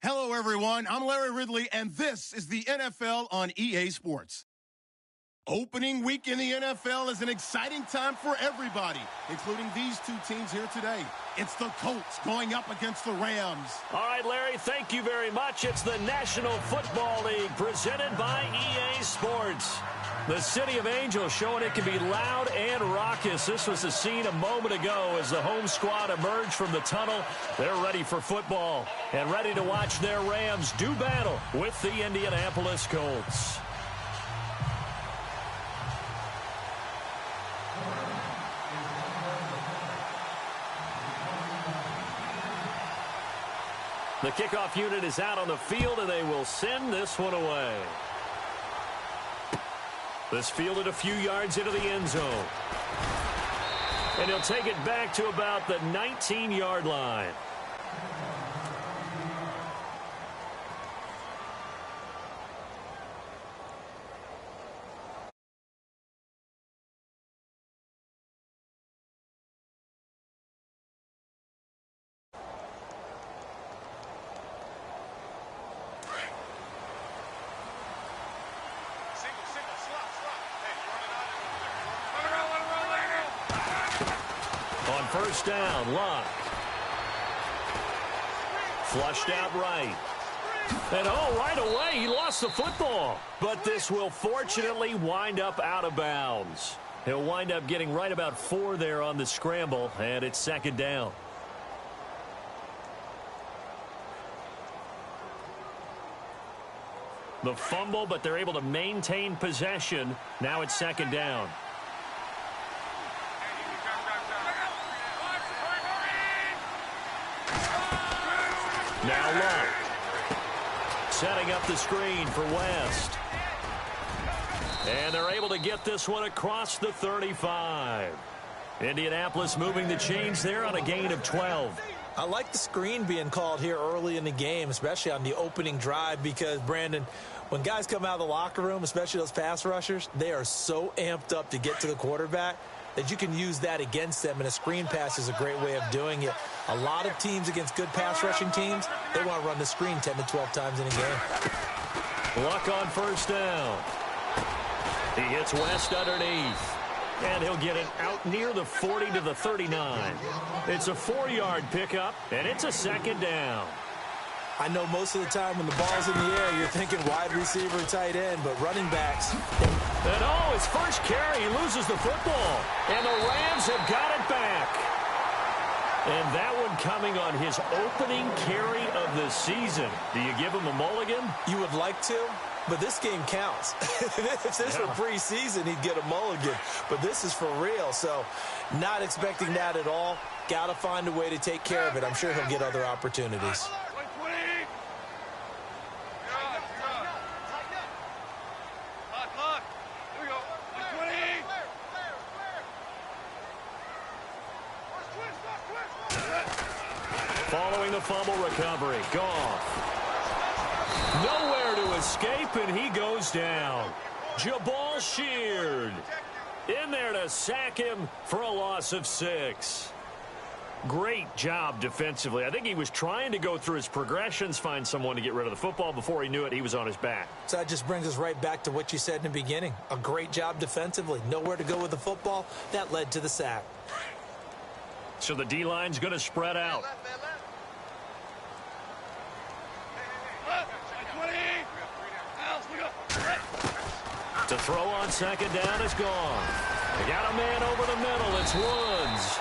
Hello, everyone. I'm Larry Ridley, and this is the NFL on EA Sports. Opening week in the NFL is an exciting time for everybody, including these two teams here today. It's the Colts going up against the Rams. All right, Larry, thank you very much. It's the National Football League presented by EA Sports. The City of Angels showing it can be loud and raucous. This was the scene a moment ago as the home squad emerged from the tunnel. They're ready for football and ready to watch their Rams do battle with the Indianapolis Colts. The kickoff unit is out on the field, and they will send this one away. This fielded a few yards into the end zone. And he'll take it back to about the 19-yard line. On first down, Luck. Flushed out right. And right away, he lost the football. But this will fortunately wind up out of bounds. He'll wind up getting right about 4 there on the scramble, and it's second down. The fumble, but they're able to maintain possession. Now it's second down. Now Luck. Setting up the screen for West. And they're able to get this one across the 35. Indianapolis moving the chains there on a gain of 12. I like the screen being called here early in the game, especially on the opening drive, because, Brandon, when guys come out of the locker room, especially those pass rushers, they are so amped up to get to the quarterback that you can use that against them, and a screen pass is a great way of doing it. A lot of teams against good pass rushing teams, they want to run the screen 10 to 12 times in a game. Luck on first down. He hits West underneath. And he'll get it out near the 40 to the 39. It's a 4-yard pickup, and it's a second down. I know most of the time when the ball's in the air, you're thinking wide receiver, tight end, but running backs. And his first carry, he loses the football. And the Rams have got it back. And that one coming on his opening carry of the season. Do you give him a mulligan? You would like to, but this game counts. If this were preseason, he'd get a mulligan. But this is for real, so not expecting that at all. Got to find a way to take care of it. I'm sure he'll get other opportunities. Following the fumble recovery, Goff. Nowhere to escape, and he goes down. Jabal Sheard in there to sack him for a loss of 6. Great job defensively. I think he was trying to go through his progressions, find someone to get rid of the football. Before he knew it, he was on his back. So that just brings us right back to what you said in the beginning. A great job defensively. Nowhere to go with the football. That led to the sack. So the D-line's going to spread out. To throw on second down is gone. They got a man over the middle. It's Woods.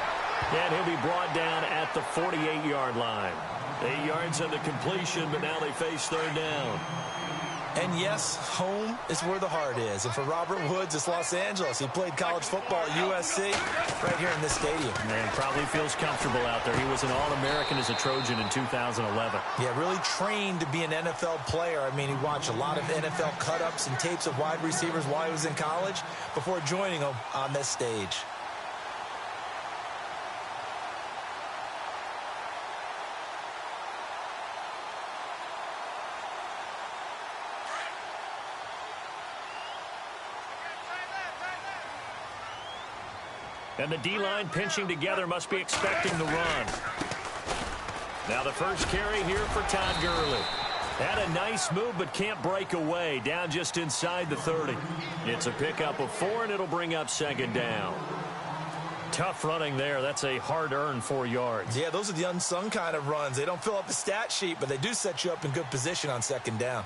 And he'll be brought down at the 48-yard line. 8 yards on the completion, but now they face third down. And yes, home is where the heart is. And for Robert Woods, it's Los Angeles. He played college football at USC right here in this stadium. Man, probably feels comfortable out there. He was an All-American as a Trojan in 2011. Yeah, really trained to be an NFL player. I mean, he watched a lot of NFL cut-ups and tapes of wide receivers while he was in college before joining them on this stage. And the D-line pinching together, must be expecting the run. Now the first carry here for Todd Gurley. Had a nice move, but can't break away. Down just inside the 30. It's a pickup of 4, and it'll bring up second down. Tough running there. That's a hard-earned 4 yards. Yeah, those are the unsung kind of runs. They don't fill up the stat sheet, but they do set you up in good position on second down.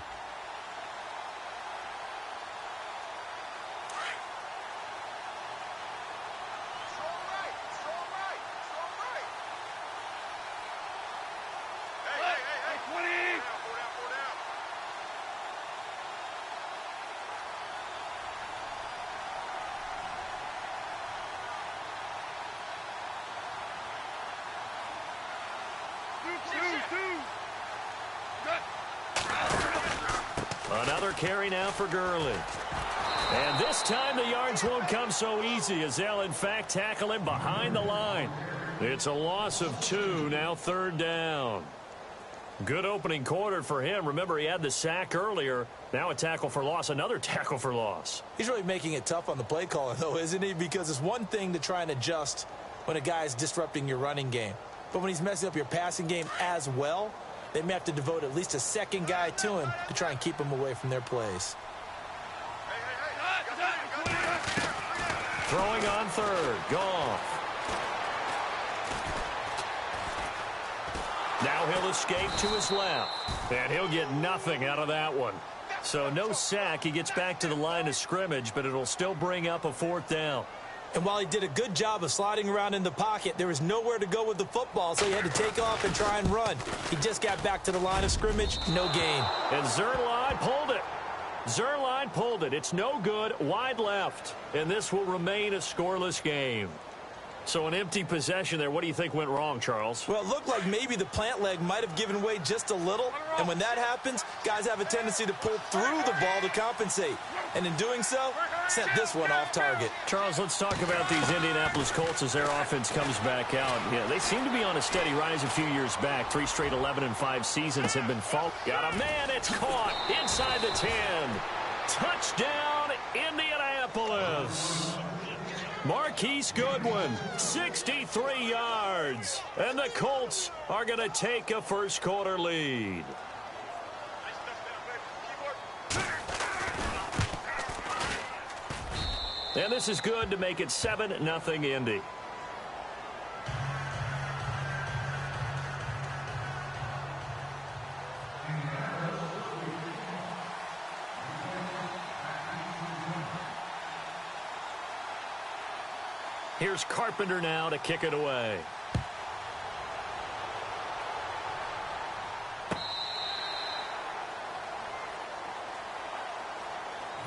Another carry now for Gurley. And this time the yards won't come so easy as they'll, in fact, tackle him behind the line. It's a loss of 2, now third down. Good opening quarter for him. Remember, he had the sack earlier. Now a tackle for loss, another tackle for loss. He's really making it tough on the play caller, though, isn't he? Because it's one thing to try and adjust when a guy is disrupting your running game. But when he's messing up your passing game as well, they may have to devote at least a second guy to him to try and keep him away from their plays. Throwing on third. Goff. Now he'll escape to his left. And he'll get nothing out of that one. So no sack. He gets back to the line of scrimmage, but it'll still bring up a 4th down. And while he did a good job of sliding around in the pocket, there was nowhere to go with the football, so he had to take off and try and run. He just got back to the line of scrimmage, no gain. And Zerline pulled it. Zerline pulled it. It's no good, wide left. And this will remain a scoreless game. So an empty possession there. What do you think went wrong, Charles? Well, it looked like maybe the plant leg might have given way just a little. And when that happens, guys have a tendency to pull through the ball to compensate. And in doing so, sent this one off target. Charles, let's talk about these Indianapolis Colts as their offense comes back out. Yeah, they seem to be on a steady rise a few years back. 3 straight 11-5 seasons have been fault. Got a man, it's caught inside the 10. Touchdown, Indianapolis. Marquise Goodwin, 63 yards. And the Colts are going to take a first-quarter lead. And this is good to make it 7-0 Indy. Here's Carpenter now to kick it away.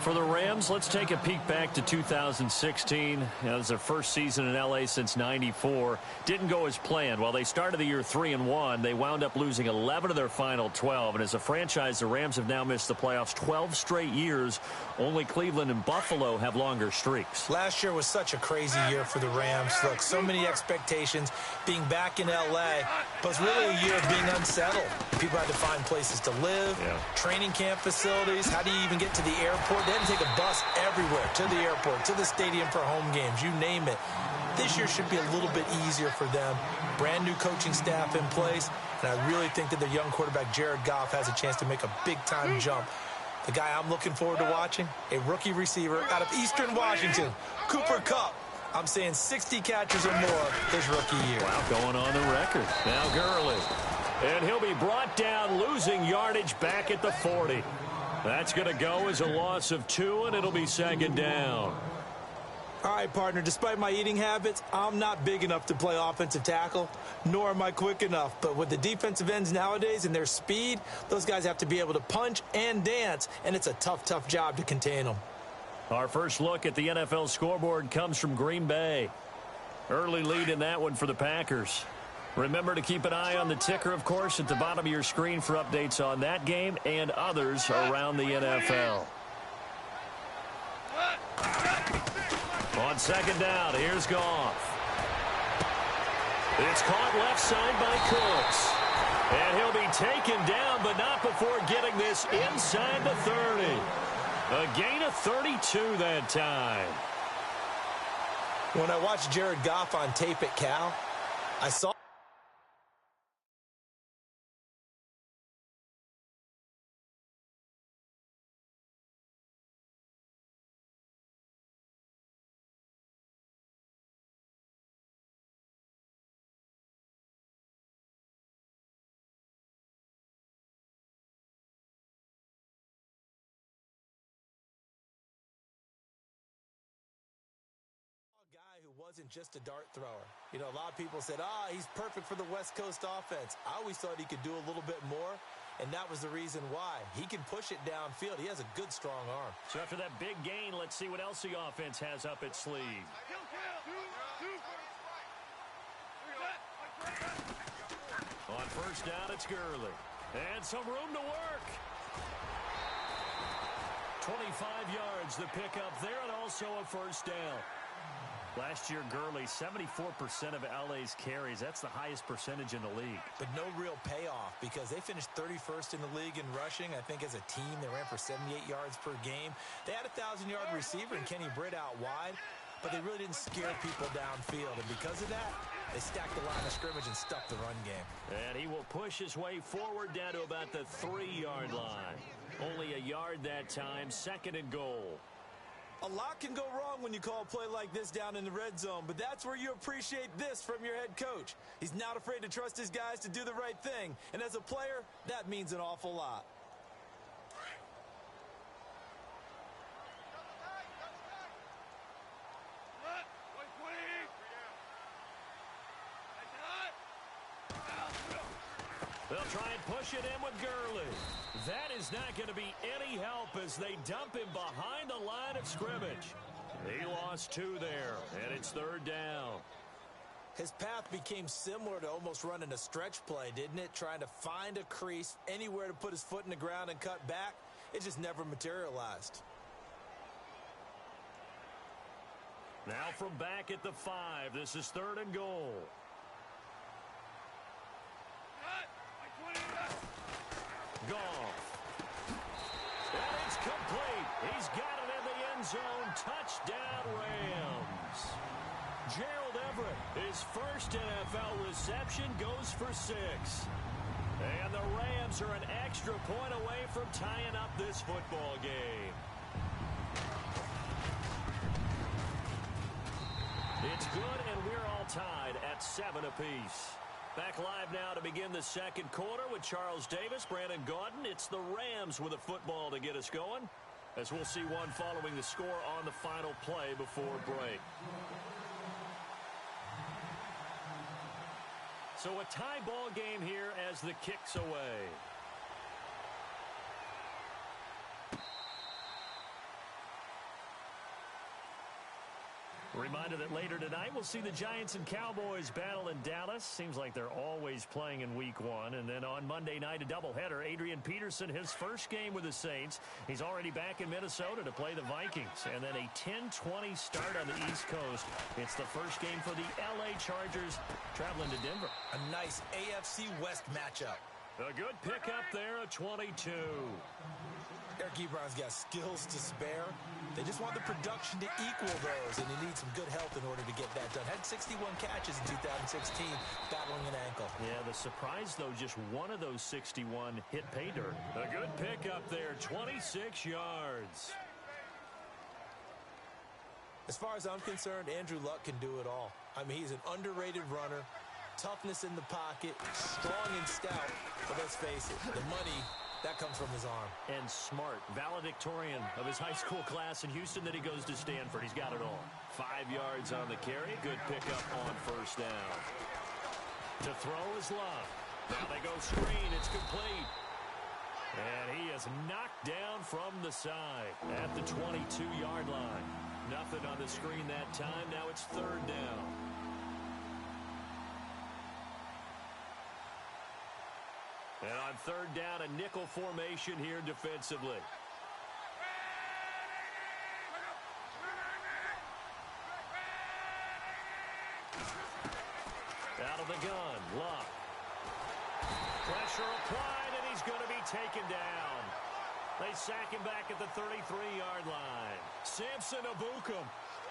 For the Rams, let's take a peek back to 2016. That was their first season in L.A. since '94. Didn't go as planned. While they started the year 3-1, they wound up losing 11 of their final 12. And as a franchise, the Rams have now missed the playoffs 12 straight years. Only Cleveland and Buffalo have longer streaks. Last year was such a crazy year for the Rams. Look, so many expectations being back in L.A., but it's really a year of being unsettled. People had to find places to live, training camp facilities. How do you even get to the airport? They had to take a bus everywhere, to the airport, to the stadium for home games, you name it. This year should be a little bit easier for them. Brand new coaching staff in place, and I really think that their young quarterback, Jared Goff, has a chance to make a big-time jump. The guy I'm looking forward to watching, a rookie receiver out of Eastern Washington, Cooper Kupp. I'm saying 60 catches or more his rookie year. Wow, going on the record. Now Gurley. And he'll be brought down, losing yardage back at the 40. That's going to go as a loss of 2, and it'll be second down. All right, partner, despite my eating habits, I'm not big enough to play offensive tackle, nor am I quick enough. But with the defensive ends nowadays and their speed, those guys have to be able to punch and dance, and it's a tough, tough job to contain them. Our first look at the NFL scoreboard comes from Green Bay. Early lead in that one for the Packers. Remember to keep an eye on the ticker, of course, at the bottom of your screen for updates on that game and others around the NFL. On second down, here's Goff. It's caught left side by Cooks. And he'll be taken down, but not before getting this inside the 30. A gain of 32 that time. When I watched Jared Goff on tape at Cal, I saw wasn't just a dart thrower. You know, a lot of people said, he's perfect for the West Coast offense. I always thought he could do a little bit more, and that was the reason why. He can push it downfield. He has a good, strong arm. So after that big gain, let's see what else the offense has up its sleeve. On first down, it's Gurley. And some room to work. 25 yards, the pickup there, and also a first down. Last year, Gurley, 74% of LA's carries. That's the highest percentage in the league. But no real payoff because they finished 31st in the league in rushing. I think as a team, they ran for 78 yards per game. They had a 1,000-yard receiver in Kenny Britt out wide, but they really didn't scare people downfield. And because of that, they stacked the line of scrimmage and stuck the run game. And he will push his way forward down to about the 3-yard line. Only a yard that time, 2nd and goal. A lot can go wrong when you call a play like this down in the red zone, but that's where you appreciate this from your head coach. He's not afraid to trust his guys to do the right thing, and as a player, that means an awful lot. They'll try and push it in with Gurley. That is not going to be any help as they dump him behind the line of scrimmage. He lost 2 there, and it's 3rd down. His path became similar to almost running a stretch play, didn't it? Trying to find a crease, anywhere to put his foot in the ground and cut back. It just never materialized. Now from back at the 5, this is 3rd and goal. Goff. And it's complete. He's got it in the end zone. Touchdown, Rams. Gerald Everett, his first NFL reception, goes for 6. And the Rams are an extra point away from tying up this football game. It's good, and we're all tied at 7 apiece. Back live now to begin the 2nd quarter with Charles Davis, Brandon Gaudin. It's the Rams with a football to get us going, as we'll see one following the score on the final play before break. So a tie ball game here as the kick's away. Reminder that later tonight we'll see the Giants and Cowboys battle in Dallas. Seems like they're always playing in week 1. And then on Monday night, a doubleheader. Adrian Peterson, his first game with the Saints. He's already back in Minnesota to play the Vikings. And then a 10-20 start on the East Coast. It's the first game for the L.A. Chargers traveling to Denver. A nice AFC West matchup. A good pickup there, a 22. Eric Ebron's got skills to spare. They just want the production to equal those, and he needs some good health in order to get that done. Had 61 catches in 2016, battling an ankle. Yeah, the surprise, though, just one of those 61 hit pay dirt. A good pickup there, 26 yards. As far as I'm concerned, Andrew Luck can do it all. I mean, he's an underrated runner, toughness in the pocket, strong and stout, but let's face it, the money, that comes from his arm. And smart, valedictorian of his high school class in Houston, then he goes to Stanford. He's got it all. 5 yards on the carry. Good pickup on first down. To throw is Love. Now they go screen. It's complete. And he is knocked down from the side at the 22-yard line. Nothing on the screen that time. Now it's 3rd down. And on 3rd down, a nickel formation here defensively. Out of the gun, Luck. Pressure applied, and he's going to be taken down. They sack him back at the 33-yard line. Samson Abukum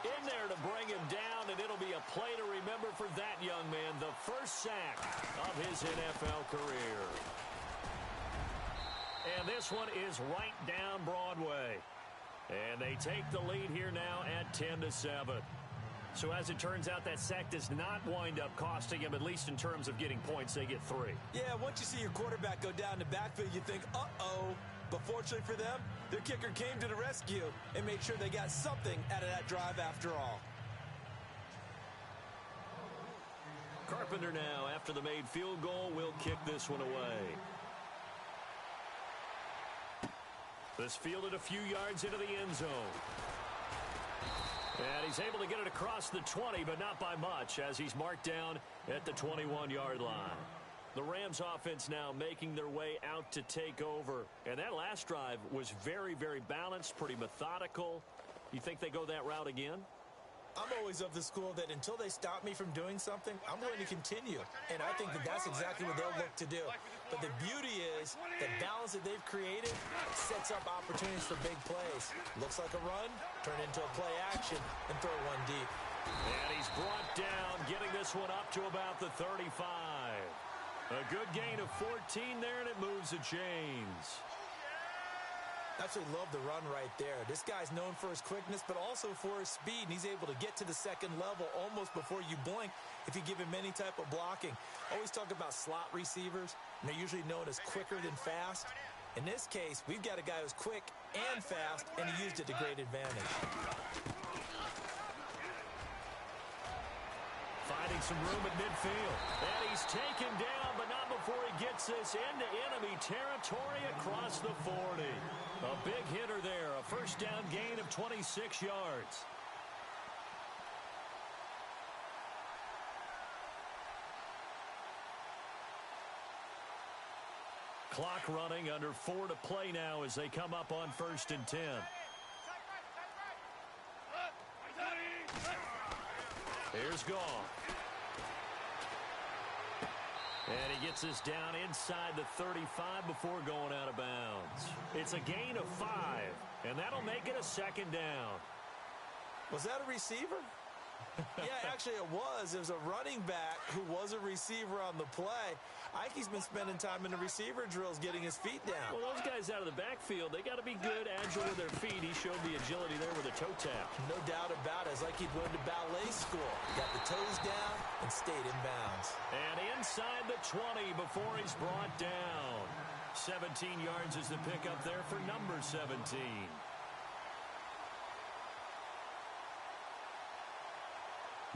in there to bring him down, and it'll be a play to remember for that young man. The first sack of his NFL career. And this one is right down Broadway. And they take the lead here now at 10-7. So as it turns out, that sack does not wind up costing him, at least in terms of getting points. They get 3. Yeah, once you see your quarterback go down the backfield, you think, uh-oh. But fortunately for them, their kicker came to the rescue and made sure they got something out of that drive after all. Carpenter now, after the made field goal, will kick this one away. This fielded a few yards into the end zone. And he's able to get it across the 20, but not by much, as he's marked down at the 21-yard line. The Rams offense now making their way out to take over. And that last drive was very, very balanced, pretty methodical. You think they go that route again? I'm always of the school that until they stop me from doing something, I'm going to continue. And I think that that's exactly what they'll look to do. But the beauty is the balance that they've created sets up opportunities for big plays. Looks like a run, turn into a play action, and throw one deep. And he's brought down, getting this one up to about the 35. A good gain of 14 there, and it moves the chains. Absolutely love the run right there. This guy's known for his quickness, but also for his speed, and he's able to get to the second level almost before you blink if you give him any type of blocking. Always talk about slot receivers, and they're usually known as quicker than fast. In this case, we've got a guy who's quick and fast, and he used it to great advantage. Finding some room at midfield. And he's taken down, but not before he gets this into enemy territory across the 40. A big hitter there. A first down gain of 26 yards. Clock running, under 4 to play now as they come up on 1st and 10. Here's Goff. And he gets this down inside the 35 before going out of bounds. It's a gain of 5, and that'll make it a second down. Was that a receiver? Yeah, actually it was. It was a running back who was a receiver on the play. Ike's been spending time in the receiver drills getting his feet down. Well, those guys out of the backfield, they got to be good, agile with their feet. He showed the agility there with a toe tap. No doubt about it. It's like he'd went to ballet school. Got the toes down and stayed in bounds. And inside the 20 before he's brought down. 17 yards is the pickup there for number 17.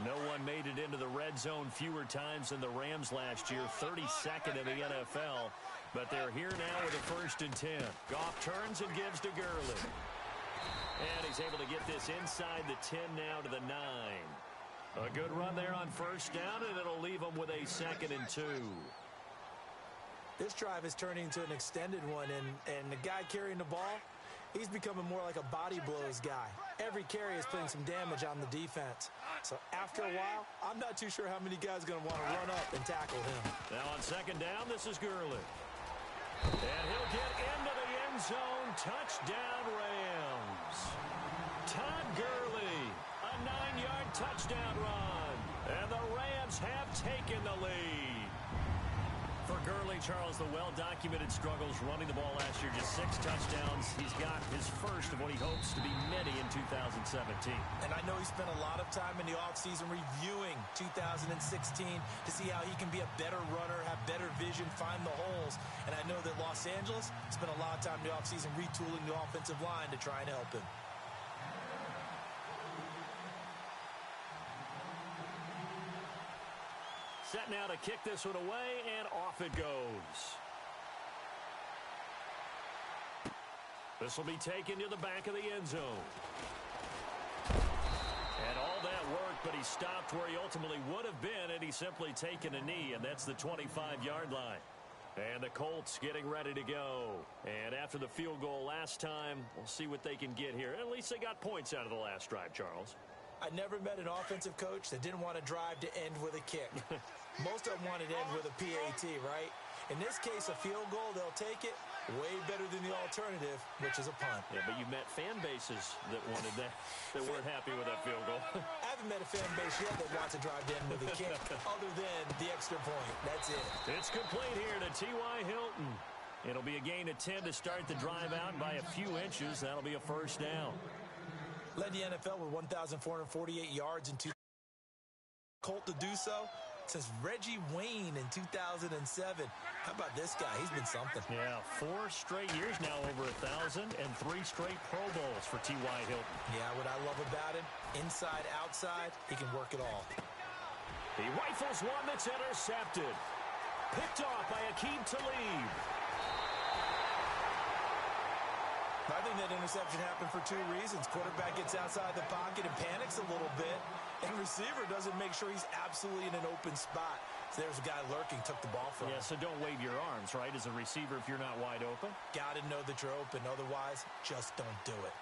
No one made it into the red zone fewer times than the Rams last year, 32nd in the NFL. But they're here now with a 1st and 10. Goff turns and gives to Gurley. And he's able to get this inside the 10 now to the 9. A good run there on 1st down, and it'll leave them with a 2nd and 2. This drive is turning into an extended one, and the guy carrying the ball, he's becoming more like a body blows guy. Every carry is putting some damage on the defense. So after a while, I'm not too sure how many guys are going to want to run up and tackle him. Now on 2nd down, this is Gurley. And he'll get into the end zone. Touchdown, Rams. Todd Gurley, a 9-yard touchdown run. And the Rams have taken the lead. For Gurley, Charles, the well-documented struggles running the ball last year, just 6 touchdowns. He's got his first of what he hopes to be many in 2017. And I know he spent a lot of time in the offseason reviewing 2016 to see how he can be a better runner, have better vision, find the holes. And I know that Los Angeles spent a lot of time in the offseason retooling the offensive line to try and help him. Set now to kick this one away, and off it goes. This will be taken to the back of the end zone. And all that worked, but he stopped where he ultimately would have been, and he's simply taken a knee, and that's the 25-yard line. And the Colts getting ready to go. And after the field goal last time, we'll see what they can get here. At least they got points out of the last drive, Charles. I never met an offensive coach that didn't want to drive to end with a kick. Most of them wanted to end with a PAT, right? In this case, a field goal, they'll take it. Way better than the alternative, which is a punt. Yeah, but you met fan bases that wanted that, that weren't happy with that field goal. I haven't met a fan base yet that wants to drive to end with a kick, other than the extra point. That's it. It's complete here to T.Y. Hilton. It'll be a gain of 10 to start the drive out by a few inches. That'll be a first down. Led the NFL with 1,448 yards in 2. Colt to do so since Reggie Wayne in 2007. How about this guy? He's been something. Yeah, 4 straight years now over 1,000 and 3 straight Pro Bowls for T.Y. Hilton. Yeah, what I love about him, inside, outside, he can work it all. He rifles one that's intercepted. Picked off by L2lr1ch. I think that interception happened for two reasons. Quarterback gets outside the pocket and panics a little bit, and receiver doesn't make sure he's absolutely in an open spot. So there's a guy lurking, took the ball from him. Yeah, so don't wave your arms, right, as a receiver if you're not wide open. Got to know that you're open. Otherwise, just don't do it.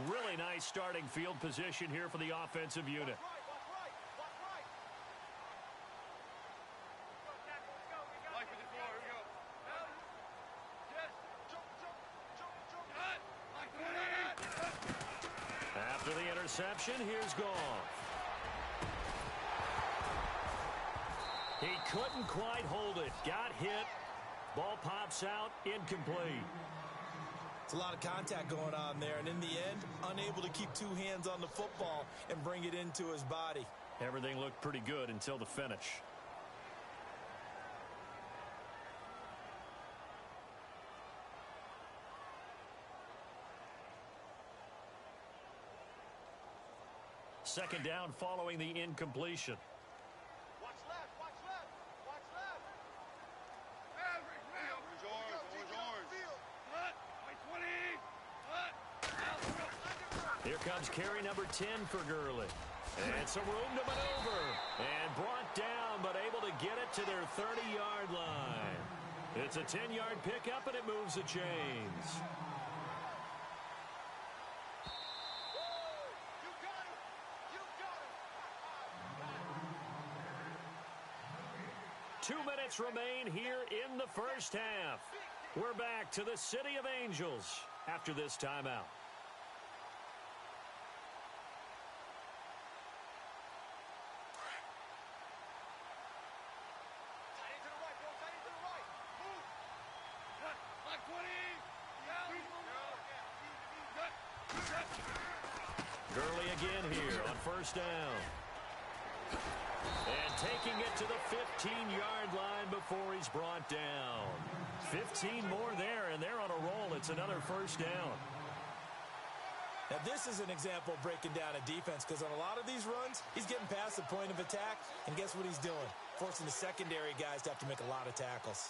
Really nice starting field position here for the offensive unit. After the interception, here's Goff. He couldn't quite hold it. Got hit. Ball pops out. Incomplete. It's a lot of contact going on there, and in the end, unable to keep two hands on the football and bring it into his body. Everything looked pretty good until the finish. Second down following the incompletion. Watch left, watch left, watch left. Here comes carry number 10 for Gurley. And some room to maneuver. And brought down, but able to get it to their 30-yard line. It's a 10-yard pickup, and it moves the chains. 2 minutes remain here in the first half. We're back to the City of Angels after this timeout. Gurley again here on first down. And taking it to the 15-yard line before he's brought down. 15 more there, and they're on a roll. It's another first down. Now, this is an example of breaking down a defense, because on a lot of these runs, he's getting past the point of attack, and guess what he's doing? Forcing the secondary guys to have to make a lot of tackles.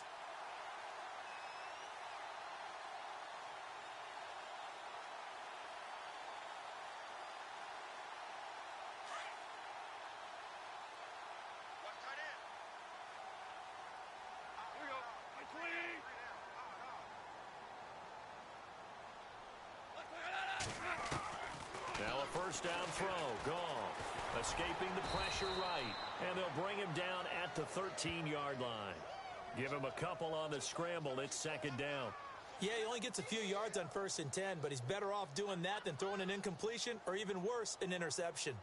Now a first down throw. Goff escaping the pressure right. And they'll bring him down at the 13-yard line. Give him a couple on the scramble. It's second down. Yeah, he only gets a few yards on 1st and 10, but he's better off doing that than throwing an incompletion or even worse, an interception.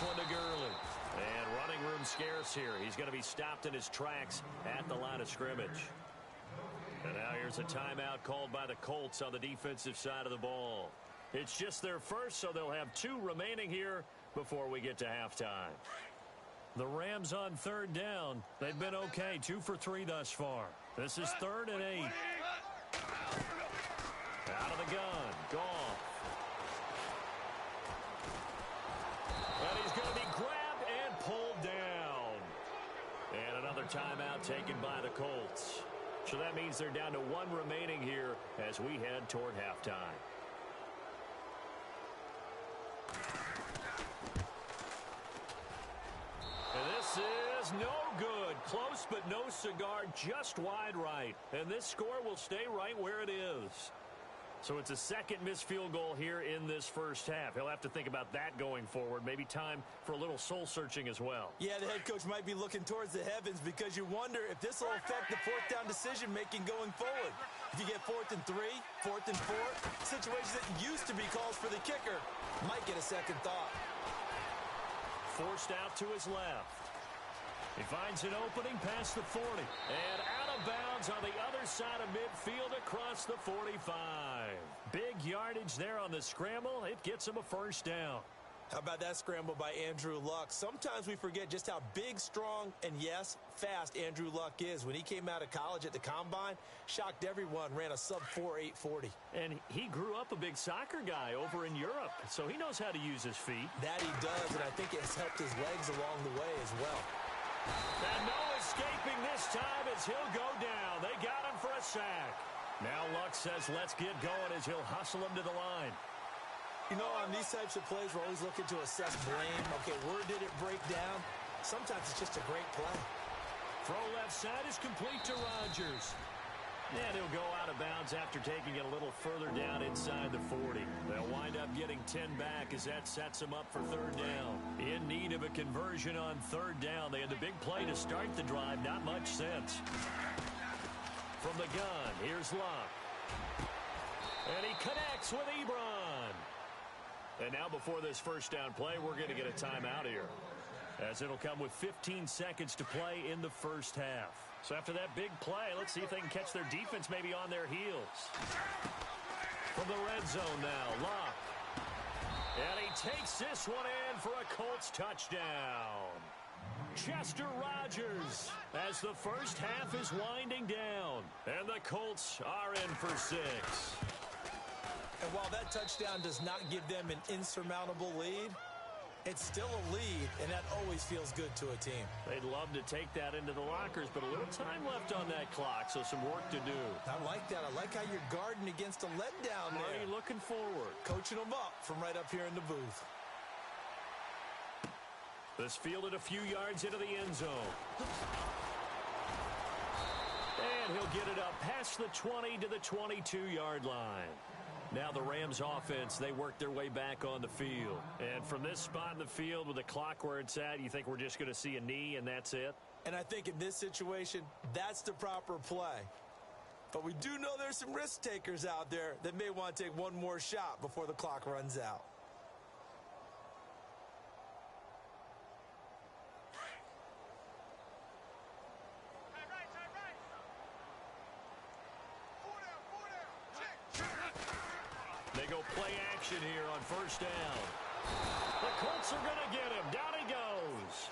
One to Gurley. And running room scarce here. He's going to be stopped in his tracks at the line of scrimmage. And now here's a timeout called by the Colts on the defensive side of the ball. It's just their first, so they'll have 2 remaining here before we get to halftime. The Rams on third down. They've been okay. 2 for 3 thus far. This is 3rd and 8. Out of the gun. Goff. And he's going to be grabbed and pulled down. And another timeout taken by the Colts. So that means they're down to 1 remaining here as we head toward halftime. And this is no good. Close but no cigar, just wide right. And this score will stay right where it is. So it's a second missed field goal here in this first half. He'll have to think about that going forward. Maybe time for a little soul-searching as well. Yeah, the head coach might be looking towards the heavens because you wonder if this will affect the 4th down decision-making going forward. If you get 4th and 3, 4th and 4, situations that used to be calls for the kicker might get a second thought. Forced out to his left. He finds an opening past the 40. And out of bounds on the other side of midfield across the 45. Big yardage there on the scramble. It gets him a first down. How about that scramble by Andrew Luck? Sometimes we forget just how big, strong, and, yes, fast Andrew Luck is. When he came out of college at the Combine, shocked everyone, ran a sub-4 840. And he grew up a big soccer guy over in Europe, so he knows how to use his feet. That he does, and I think it has helped his legs along the way as well. And no escaping this time as he'll go down. They got him for a sack. Now Luck says let's get going as he'll hustle him to the line. You know, on these types of plays, we're always looking to assess blame. Okay, where did it break down? Sometimes it's just a great play. Throw left side is complete to Rodgers. And he'll go out of bounds after taking it a little further down inside the 40. They'll wind up getting 10 back as that sets them up for third down. In need of a conversion on third down. They had the big play to start the drive. Not much sense. From the gun, here's Luck. And he connects with Ebron. And now before this first down play, we're going to get a timeout here, as it'll come with 15 seconds to play in the first half. So after that big play, let's see if they can catch their defense maybe on their heels. From the red zone now, Luck. And he takes this one in for a Colts touchdown. Chester Rogers as the first half is winding down. And the Colts are in for 6. And while that touchdown does not give them an insurmountable lead, it's still a lead, and that always feels good to a team. They'd love to take that into the lockers, but a little time left on that clock, so some work to do. I like that. I like how you're guarding against a letdown there. Marty looking forward. Coaching them up from right up here in the booth. This fielded a few yards into the end zone. And he'll get it up past the 20 to the 22-yard line. Now the Rams offense, they work their way back on the field. And from this spot in the field with the clock where it's at, you think we're just going to see a knee and that's it? And I think in this situation, that's the proper play. But we do know there's some risk takers out there that may want to take one more shot before the clock runs out. They go play action here on first down. The Colts are going to get him. Down he goes.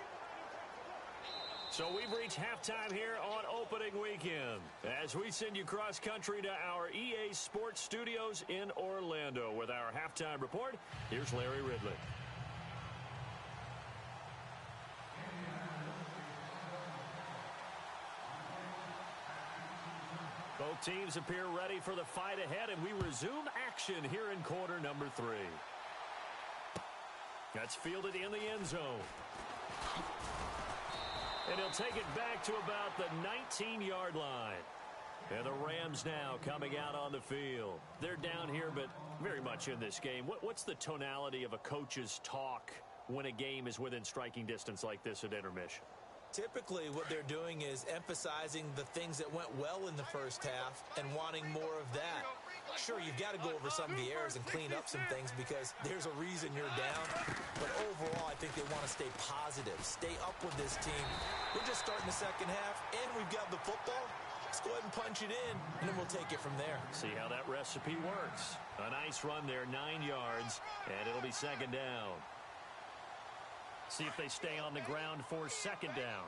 So we've reached halftime here on opening weekend as we send you cross-country to our EA Sports Studios in Orlando with our halftime report. Here's Larry Ridley. Both teams appear ready for the fight ahead, and we resume action here in quarter number 3. That's fielded in the end zone. And he'll take it back to about the 19-yard line. And the Rams now coming out on the field. They're down here, but very much in this game. What's the tonality of a coach's talk when a game is within striking distance like this at intermission? Typically, what they're doing is emphasizing the things that went well in the first half and wanting more of that. Sure, you've got to go over some of the errors and clean up some things because there's a reason you're down. But overall, I think they want to stay positive, stay up with this team. We're just starting the second half, and we've got the football. Let's go ahead and punch it in, and then we'll take it from there. See how that recipe works. A nice run there, 9 yards, and it'll be second down. See if they stay on the ground for second down.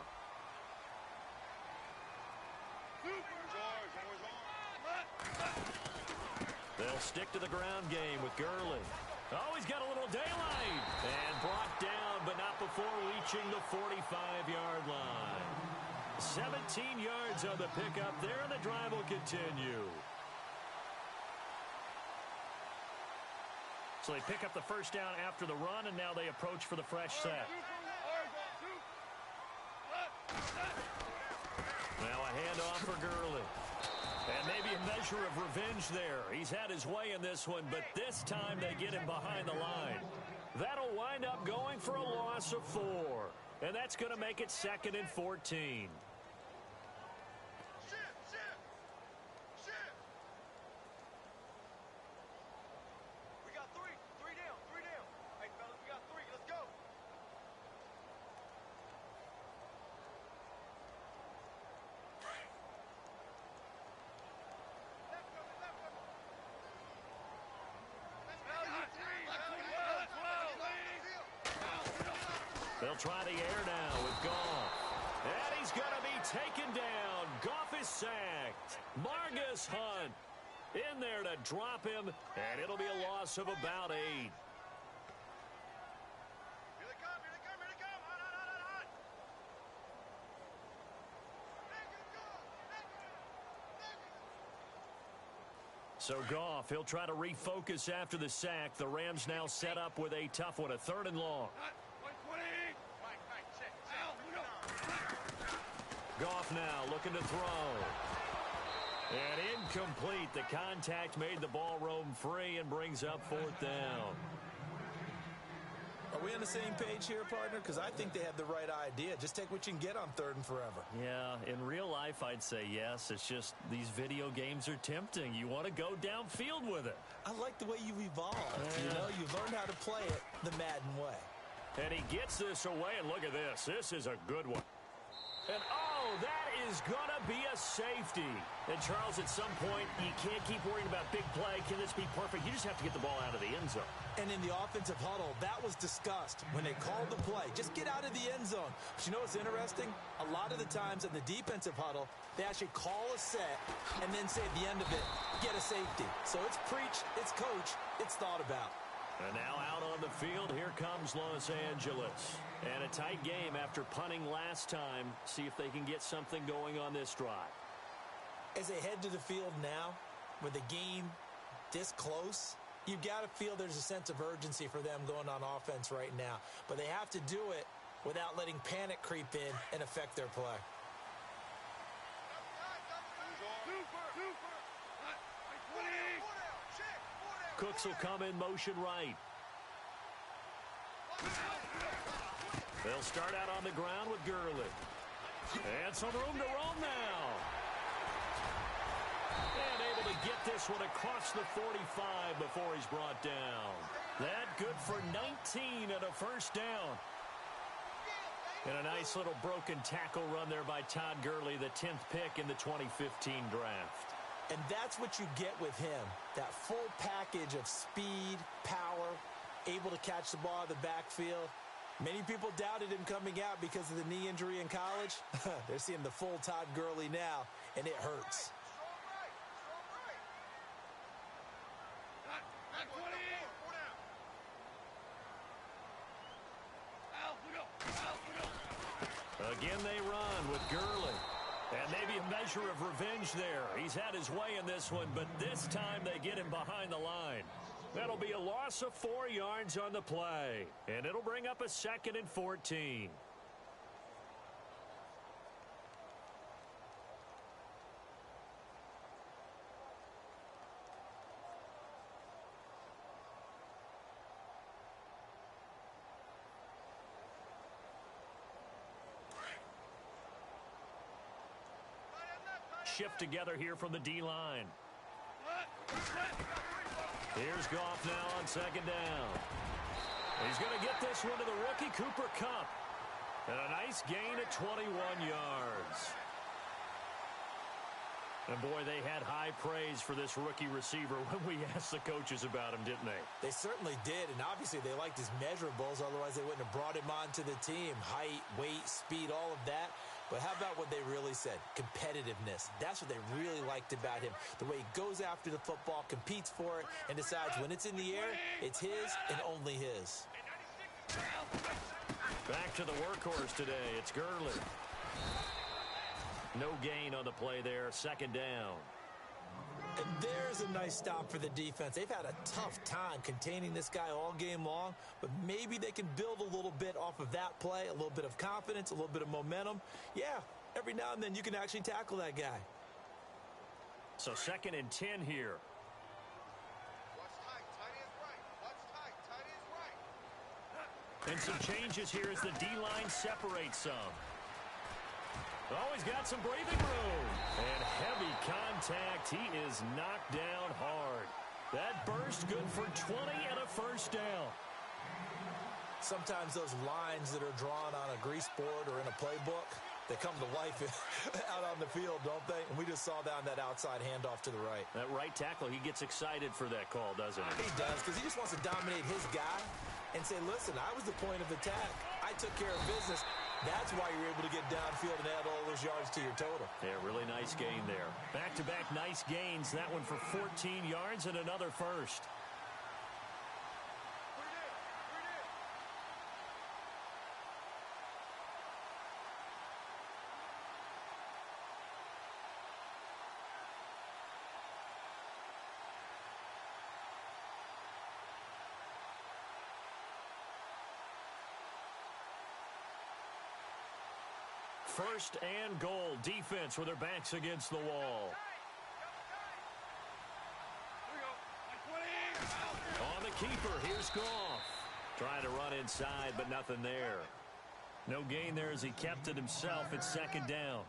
They'll stick to the ground game with Gurley. Oh, he's got a little daylight. And brought down, but not before reaching the 45-yard line. 17 yards on the pickup there, and the drive will continue. So they pick up the first down after the run, and now they approach for the fresh set. Now a handoff for Gurley. And maybe a measure of revenge there. He's had his way in this one, but this time they get him behind the line. That'll wind up going for a loss of 4. And that's going to make it 2nd and 14. They'll try the air now with Goff. And he's going to be taken down. Goff is sacked. Margus Hunt in there to drop him, and it'll be a loss of about 8. Here they come, here they come, here they come. Hot, hot, hot, hot, hot. So Goff, he'll try to refocus after the sack. The Rams now set up with a tough one, a 3rd and long. Goff now looking to throw. And incomplete. The contact made the ball roam free and brings up 4th down. Are we on the same page here, partner? Because I think they had the right idea. Just take what you can get on 3rd and forever. Yeah, in real life, I'd say yes. It's just these video games are tempting. You want to go downfield with it. I like the way you've evolved. Yeah. You know, you've learned how to play it the Madden way. And he gets this away, and look at this. This is a good one. And, oh, that is going to be a safety. And, Charles, at some point, you can't keep worrying about big play. Can this be perfect? You just have to get the ball out of the end zone. And in the offensive huddle, that was discussed when they called the play. Just get out of the end zone. But you know what's interesting? A lot of the times in the defensive huddle, they actually call a set and then say at the end of it, get a safety. So it's preached, it's coached, it's thought about. And now out on the field, here comes Los Angeles. And a tight game after punting last time. See if they can get something going on this drive. As they head to the field now, with the game this close, you've got to feel there's a sense of urgency for them going on offense right now. But they have to do it without letting panic creep in and affect their play. Cooks will come in motion right. They'll start out on the ground with Gurley. And some room to roam now. And able to get this one across the 45 before he's brought down. That good for 19 and a 1st down. And a nice little broken tackle run there by Todd Gurley, the 10th pick in the 2015 draft. And that's what you get with him, that full package of speed, power, able to catch the ball in the backfield. Many people doubted him coming out because of the knee injury in college. They're seeing the full Todd Gurley now, and it hurts. Again they run with Gurley. And maybe a measure of revenge there. He's had his way in this one, but this time they get him behind the line. That'll be a loss of 4 yards on the play. And it'll bring up a 2nd and 14. Shift together here from the D-line. Here's Goff now on 2nd down. He's going to get this one to the rookie, Cooper Kupp. And a nice gain of 21 yards. And, boy, they had high praise for this rookie receiver when we asked the coaches about him, didn't they? They certainly did, and obviously they liked his measurables. Otherwise, they wouldn't have brought him onto the team. Height, weight, speed, all of that. But how about what they really said? Competitiveness. That's what they really liked about him. The way he goes after the football, competes for it, and decides when it's in the air, it's his and only his. Back to the workhorse today. It's Gurley. No gain on the play there. 2nd down. And there's a nice stop for the defense. They've had a tough time containing this guy all game long, but maybe they can build a little bit off of that play, a little bit of confidence, a little bit of momentum. Yeah, every now and then you can actually tackle that guy. So 2nd and 10 here. Watch tight, tight ends right. Watch tight, tight ends right. And some changes here as the D-line separates some. Oh, he's got some breathing room. And heavy contact. He is knocked down hard. That burst good for 20 and a 1st down. Sometimes those lines that are drawn on a grease board or in a playbook, they come to life out on the field, don't they? And we just saw down that outside handoff to the right. That right tackle, he gets excited for that call, doesn't he? He does, because he just wants to dominate his guy and say, listen, I was the point of attack. I took care of business. That's why you're able to get downfield and add all those yards to your total. Yeah, really nice gain there. Back-to-back nice gains. That one for 14 yards and another first. First and goal. Defense with their backs against the wall. On the keeper, here's Goff. Trying to run inside, but nothing there. No gain there as he kept it himself. It's second down.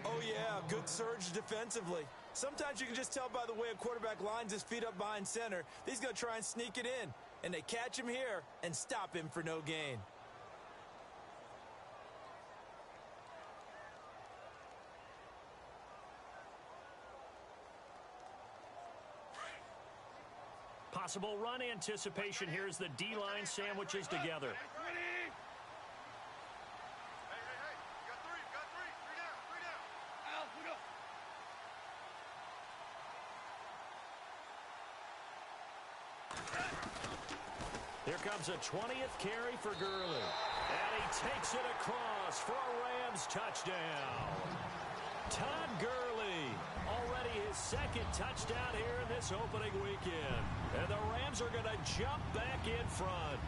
Oh, yeah, good surge defensively. Sometimes you can just tell by the way a quarterback lines his feet up behind center. He's going to try and sneak it in. And they catch him here and stop him for no gain. Possible run anticipation. Here's the D-line sandwiches together. Hey, you got three. Three down. Al, we go. Here comes a 20th carry for Gurley. And he takes it across for a Rams touchdown. Todd Gurley, already his second touchdown here in this opening weekend. And the Rams are going to jump back in front.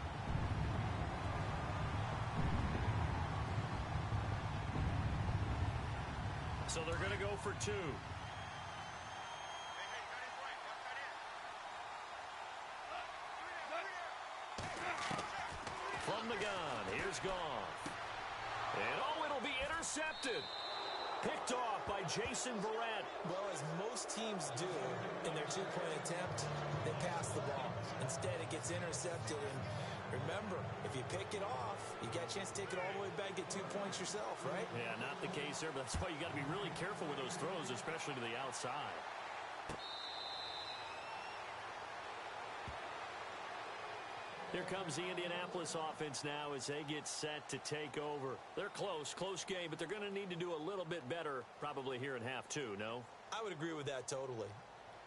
So they're going to go for two. Hey, got his right. Left side in. From the gun, here's Goff. And it'll be intercepted. Picked off by Jason Verrett. Well, as most teams do in their two-point attempt, they pass the ball. Instead, it gets intercepted. And remember, if you pick it off, you got a chance to take it all the way back, get 2 points yourself, right? Yeah, not the case there, but that's why you got to be really careful with those throws, especially to the outside. Here comes the Indianapolis offense now as they get set to take over. They're close game, but they're going to need to do a little bit better probably here in half two, no? I would agree with that totally.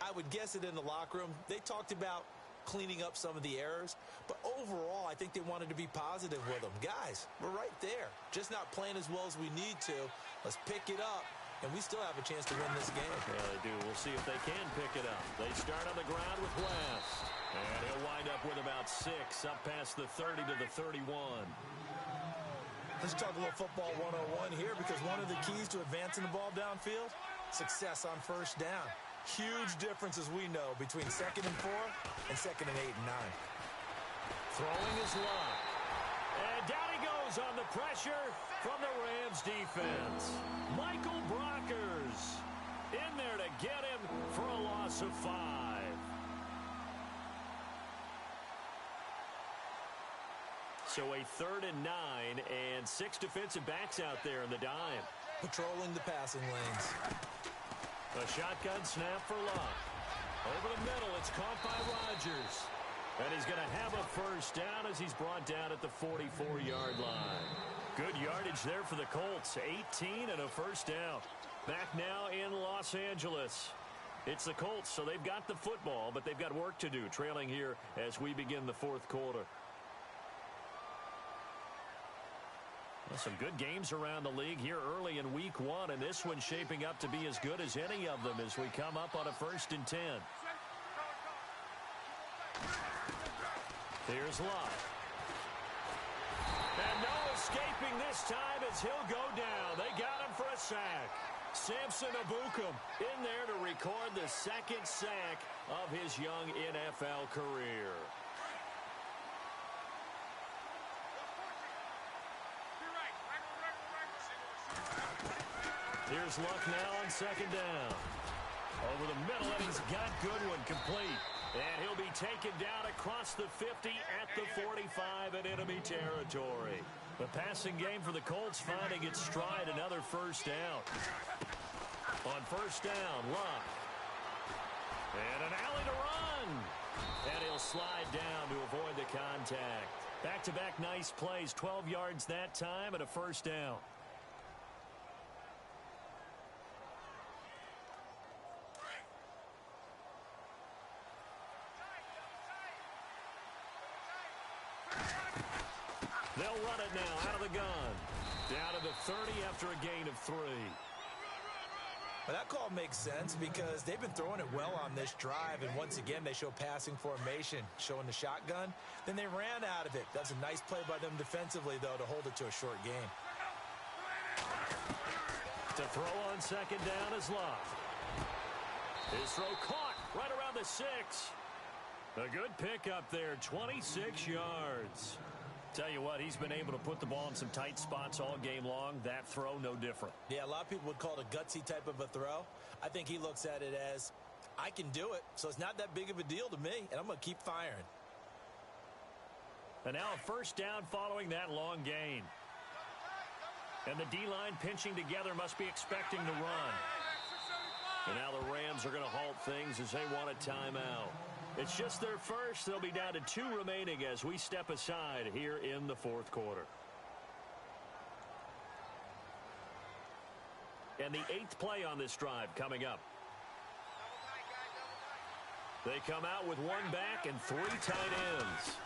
I would guess it in the locker room. They talked about cleaning up some of the errors, but overall, I think they wanted to be positive with them. Guys, we're right there. Just not playing as well as we need to. Let's pick it up, and we still have a chance to win this game. Yeah, they do. We'll see if they can pick it up. They start on the ground with West. And he'll wind up with about 6, up past the 30 to the 31. Let's talk a little football 101 here, because one of the keys to advancing the ball downfield, success on first down. Huge difference, as we know, between 2nd and 4 and 2nd and 8 and 9. Throwing his line. And down he goes on the pressure from the Rams defense. Michael Brockers in there to get him for a loss of 5. So a 3rd and 9 and 6 defensive backs out there in the dime. Patrolling the passing lanes. A shotgun snap for Luck. Over the middle, it's caught by Rodgers. And he's going to have a first down as he's brought down at the 44-yard line. Good yardage there for the Colts. 18 and a first down. Back now in Los Angeles. It's the Colts, so they've got the football, but they've got work to do, trailing here as we begin the 4th quarter. Well, some good games around the league here early in week 1, and this one's shaping up to be as good as any of them as we come up on a 1st and 10. Here's Luck. And no escaping this time as he'll go down. They got him for a sack. Samson Ebukam in there to record the 2nd sack of his young NFL career. Here's Luck now on 2nd down. Over the middle, and he's got Goodwin complete. And he'll be taken down across the 50 at the 45 in enemy territory. The passing game for the Colts finding its stride, another first down. On first down, Luck. And an alley to run. And he'll slide down to avoid the contact. Back-to-back nice plays, 12 yards that time and a first down. They'll run it now out of the gun. Down to the 30 after a gain of 3. Well, that call makes sense because they've been throwing it well on this drive, and once again they show passing formation, showing the shotgun. Then they ran out of it. That's a nice play by them defensively, though, to hold it to a short gain. To throw on second down is Love. His throw caught right around the 6. A good pickup there, 26 yards. Tell you what, he's been able to put the ball in some tight spots all game long. That throw, no different. Yeah, a lot of people would call it a gutsy type of a throw. I think he looks at it as, I can do it, so it's not that big of a deal to me, and I'm going to keep firing. And now a first down following that long gain. And the D-line pinching together must be expecting to run. And now the Rams are going to halt things as they want a timeout. It's just their first. They'll be down to 2 remaining as we step aside here in the fourth quarter. And the 8th play on this drive coming up. They come out with 1 back and 3 tight ends.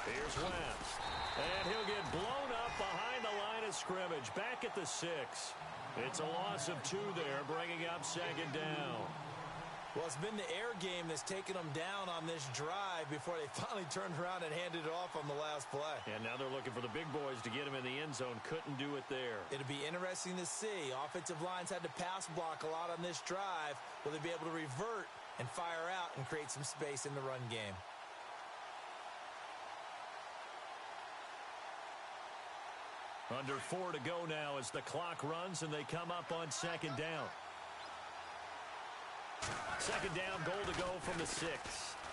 Here's West. And he'll get blown up behind the line of scrimmage. Back at the 6. It's a loss of 2 there, bringing up second down. Well, it's been the air game that's taken them down on this drive before they finally turned around and handed it off on the last play. And now they're looking for the big boys to get him in the end zone. Couldn't do it there. It'll be interesting to see. Offensive lines had to pass block a lot on this drive. Will they be able to revert and fire out and create some space in the run game? Under 4 to go now as the clock runs and they come up on second down. Second down, goal to go from the 6.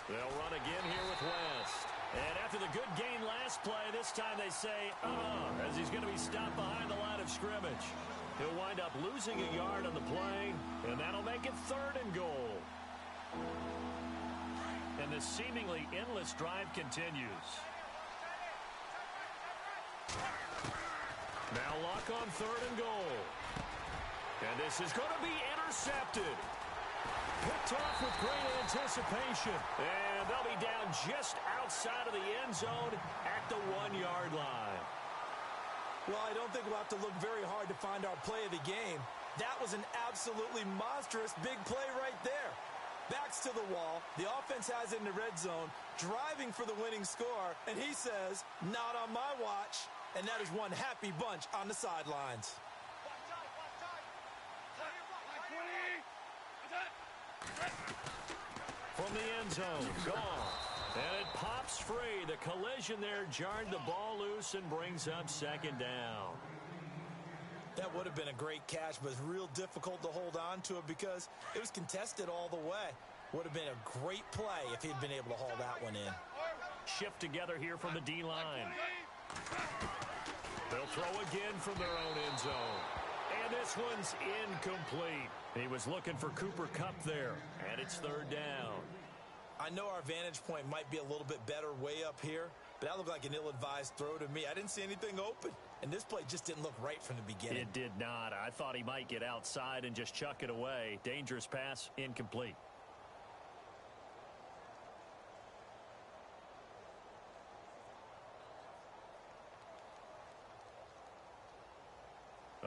They'll run again here with West. And after the good gain last play, this time they say, as he's going to be stopped behind the line of scrimmage. He'll wind up losing a yard on the play, and that'll make it 3rd and goal. And the seemingly endless drive continues. Now Luck on 3rd and goal. And this is going to be intercepted. Picked off with great anticipation. And they'll be down just outside of the end zone at the 1-yard line. Well, I don't think we'll have to look very hard to find our play of the game. That was an absolutely monstrous big play right there. Backs to the wall. The offense has it in the red zone, driving for the winning score. And he says, not on my watch. And that is one happy bunch on the sidelines. From the end zone, gone. And it pops free. The collision there jarred the ball loose and brings up second down. That would have been a great catch, but it's real difficult to hold on to it because it was contested all the way. Would have been a great play if he'd been able to haul that one in. Shift together here from the D-line. They'll throw again from their own end zone. And this one's incomplete. He was looking for Cooper Kupp there, and it's 3rd down. I know our vantage point might be a little bit better way up here, but that looked like an ill-advised throw to me. I didn't see anything open, and this play just didn't look right from the beginning. It did not. I thought he might get outside and just chuck it away. Dangerous pass, incomplete.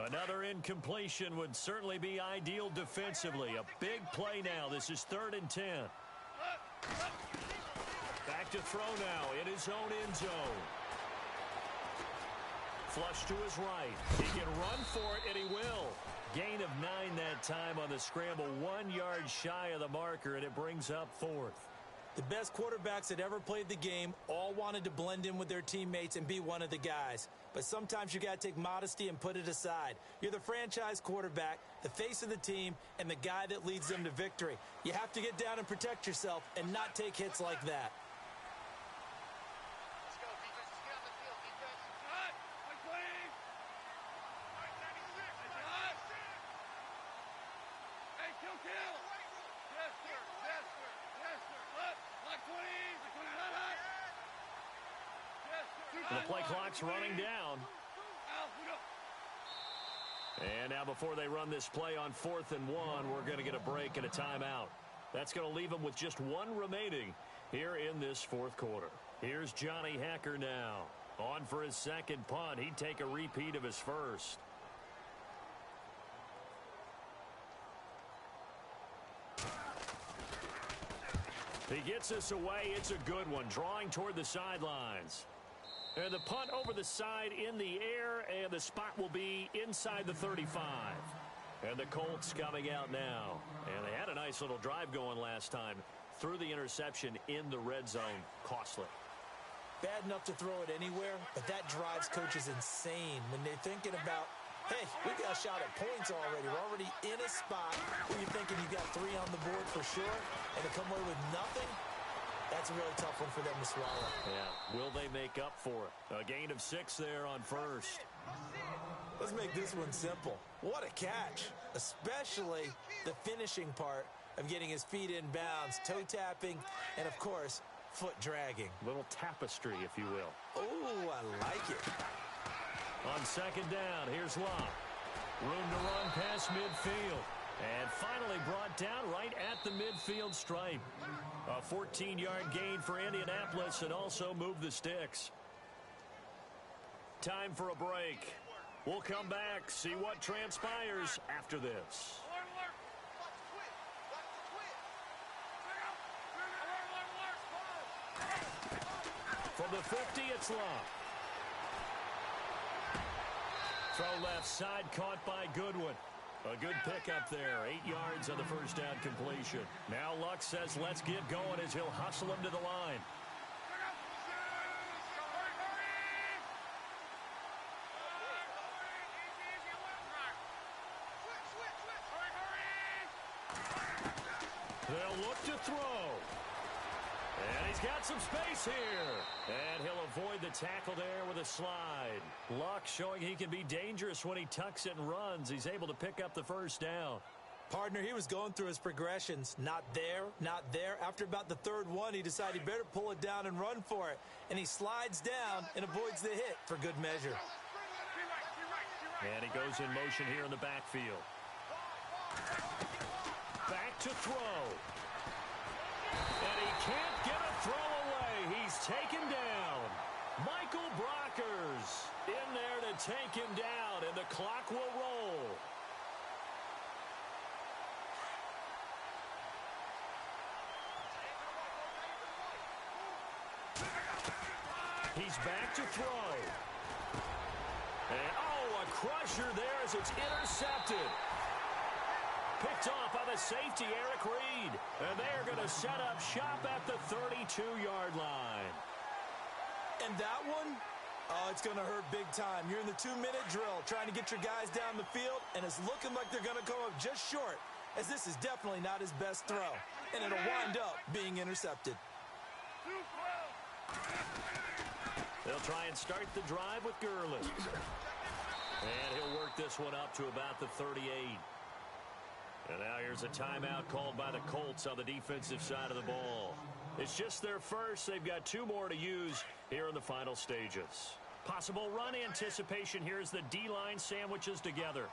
Another incompletion would certainly be ideal defensively. A big play now. This is 3rd and 10. Back to throw now in his own end zone. Flush to his right. He can run for it, and he will. Gain of 9 that time on the scramble. 1 yard shy of the marker, and it brings up 4th. The best quarterbacks that ever played the game all wanted to blend in with their teammates and be one of the guys. But sometimes you got to take modesty and put it aside. You're the franchise quarterback, the face of the team, and the guy that leads them to victory. You have to get down and protect yourself and not take hits like that. Let's go, defense. Just get on the field, defense. Cut! Like clean! Right, 96! Hey, kill! Yes, sir. Yes, sir. Yes, sir. Look! Like 20! Like 20! Hut! Yes, sir. The play clock's running down. And now before they run this play on 4th and 1, we're going to get a break and a timeout. That's going to leave them with just one remaining here in this fourth quarter. Here's Johnny Hekker now. On for his second punt. He'd take a repeat of his first. He gets us away. It's a good one. Drawing toward the sidelines. And the punt over the side in the air, and the spot will be inside the 35. And the Colts coming out now. And they had a nice little drive going last time. Threw the interception in the red zone. Costly. Bad enough to throw it anywhere, but that drives coaches insane when they're thinking about, hey, we got a shot at points already. We're already in a spot where you're thinking you got 3 on the board for sure, and to come away with nothing, that's a really tough one for them to swallow. Yeah, will they make up for it? A gain of 6 there on first. Let's make this one simple. What a catch, especially the finishing part of getting his feet in bounds, toe tapping, and, of course, foot dragging. Little tapestry, if you will. Oh, I like it. On second down, here's Locke. Room to run past midfield. And finally brought down right at the midfield stripe. A 14-yard gain for Indianapolis and also moved the sticks. Time for a break. We'll come back, see what transpires after this. From the 50, it's Locke. Throw left side, caught by Goodwin. A good pickup there. 8 yards on the first down completion. Now Luck says let's get going as he'll hustle him to the line. They'll look to throw. And he's got some space here. And he'll avoid the tackle there with a slide. Luck showing he can be dangerous when he tucks it and runs. He's able to pick up the first down. Partner, he was going through his progressions. Not there, not there. After about the third one, he decided he better pull it down and run for it. And he slides down and avoids the hit for good measure. And he goes in motion here in the backfield. Back to throw. And he can't get a throw away. He's taken down. Michael Brockers in there to take him down, and the clock will roll. He's back to throw. And, oh, a crusher there as it's intercepted. Picked off by the safety, Eric Reed. And they're going to set up shop at the 32-yard line. And that one, oh, it's going to hurt big time. You're in the 2-minute drill trying to get your guys down the field, and it's looking like they're going to come up just short, as this is definitely not his best throw. And it'll wind up being intercepted. They'll try and start the drive with Gurley. And he'll work this one up to about the 38. And now here's a timeout called by the Colts on the defensive side of the ball. It's just their first. They've got 2 more to use here in the final stages. Possible run anticipation here as the D-line sandwiches together.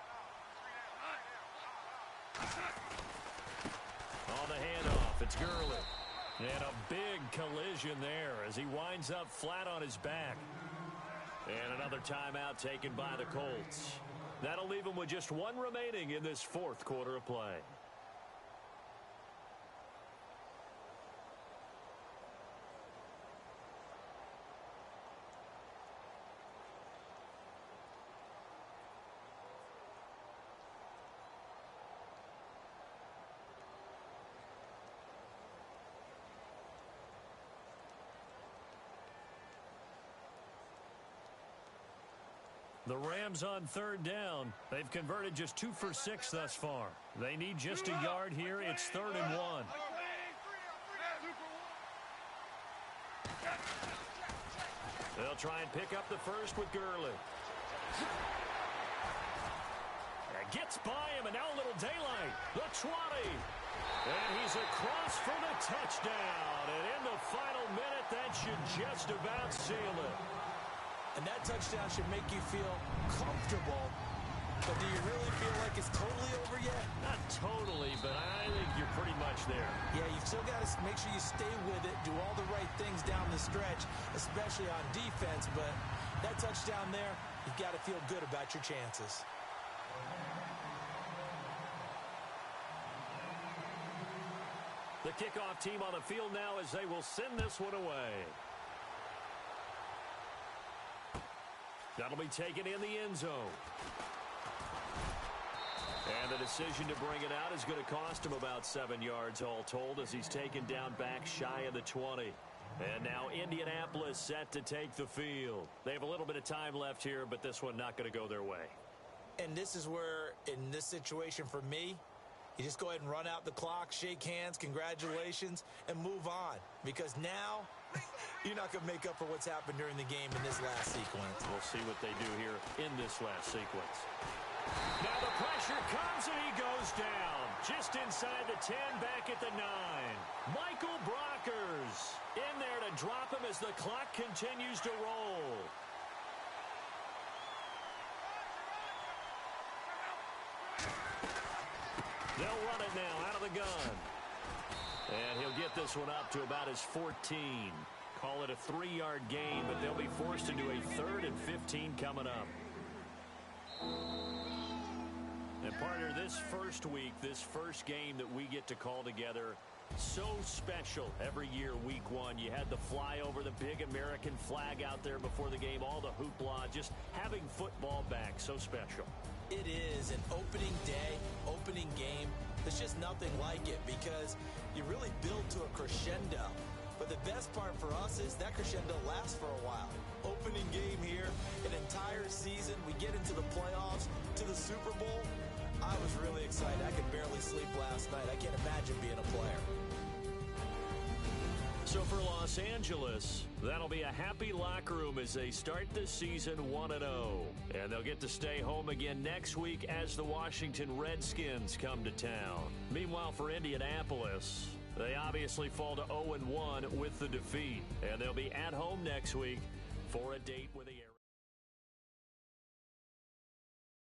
On the handoff, it's Gurley. And a big collision there as he winds up flat on his back. And another timeout taken by the Colts. That'll leave them with just 1 remaining in this fourth quarter of play. The Rams on third down. They've converted just 2 for 6 thus far. They need just a yard here. It's 3rd and 1. They'll try and pick up the first with Gurley. Gets by him, and now a little daylight. The 20. And he's across for the touchdown. And in the final minute, that should just about seal it. And that touchdown should make you feel comfortable. But do you really feel like it's totally over yet? Not totally, but I think you're pretty much there. Yeah, you've still got to make sure you stay with it, do all the right things down the stretch, especially on defense. But that touchdown there, you've got to feel good about your chances. The kickoff team on the field now as they will send this one away. That'll be taken in the end zone. And the decision to bring it out is going to cost him about 7 yards all told as he's taken down back shy of the 20. And now Indianapolis set to take the field. They have a little bit of time left here, but this one not going to go their way. And this is where, in this situation for me, you just go ahead and run out the clock, shake hands, congratulations, and move on. Because now, you're not going to make up for what's happened during the game in this last sequence. We'll see what they do here in this last sequence. Now the pressure comes and he goes down. Just inside the 10, back at the 9. Michael Brockers in there to drop him as the clock continues to roll. They'll run it now out of the gun. And he'll get this one up to about his 14. Call it a 3-yard gain, but they'll be forced into a 3rd and 15 coming up. And partner, this first week, this first game that we get to call together, so special every year, week 1. You had the flyover, the big American flag out there before the game, all the hoopla, just having football back, so special. It is an opening day, opening game. There's just nothing like it because you really build to a crescendo. But the best part for us is that crescendo lasts for a while. Opening game here, an entire season. We get into the playoffs, to the Super Bowl. I was really excited. I could barely sleep last night. I can't imagine being a player. So for Los Angeles, that'll be a happy locker room as they start this season 1-0. And they'll get to stay home again next week as the Washington Redskins come to town. Meanwhile, for Indianapolis, they obviously fall to 0-1 with the defeat. And they'll be at home next week for a date with the